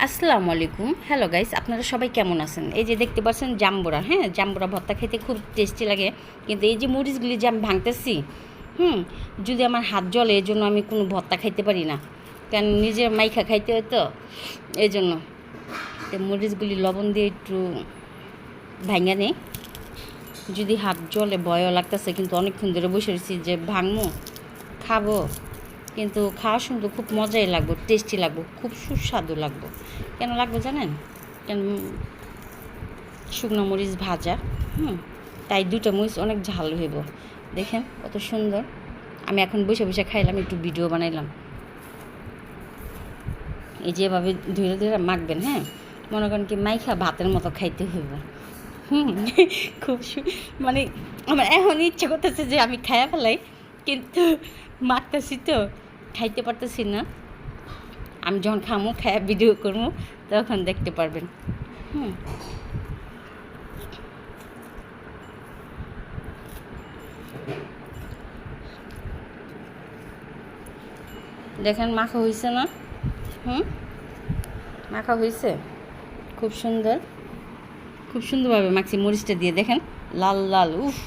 আসসালামু আলাইকুম। Hello guys, আপনারা সবাই কেমন আছেন? এই যে দেখতে পাচ্ছেন জাম্বুরা, হ্যাঁ, জাম্বুরা ভর্তা খেতে খুব টেস্টি লাগে। কিন্তু এই যে মরিচগুলি যে আমি ভাঙতেছি, যদি আমার হাত জ্বলে, এই জন্য আমি কোনো ভর্তা খাইতে পারি না, কারণ নিজের মাইখা খাইতে হয় তো, এই জন্য মরিচগুলি লবণ দিয়ে একটু ভাঙা নেই। যদি হাত জ্বলে ভয়ও লাগতেছে, কিন্তু অনেকক্ষণ ধরে বসে রয়েছি যে ভাঙবো, খাবো, কিন্তু খাওয়ার সময় তো খুব মজাই লাগবে, টেস্টি লাগবে, খুব সুস্বাদু লাগবে। কেন লাগবে জানেন? কেন? শুকনো মরিচ ভাজা, তাই দুটো মরিচ অনেক ঝাল হইব। দেখেন কত সুন্দর। আমি এখন বসে বসে খাইলাম, একটু ভিডিও বানাইলাম। এই যেভাবে ধীরে ধীরে মাখবেন, হ্যাঁ, মনে করেন কি মাইখা ভাতের মতো খাইতে হইব। হুম খুব মানে আমার এখন ইচ্ছে করতেছে যে আমি খাইয়া ফেলাই, কিন্তু মাখতেছি তো, খাইতে পারতেছি না। আমি যখন খামো, খাইয়া ভিডিও করবো, তখন দেখতে পারবেন। দেখেন মাখা হয়েছে না? মাখা হয়েছে খুব সুন্দর, খুব সুন্দরভাবে মাখছি মরিচটা দিয়ে। দেখেন লাল লাল, উফ,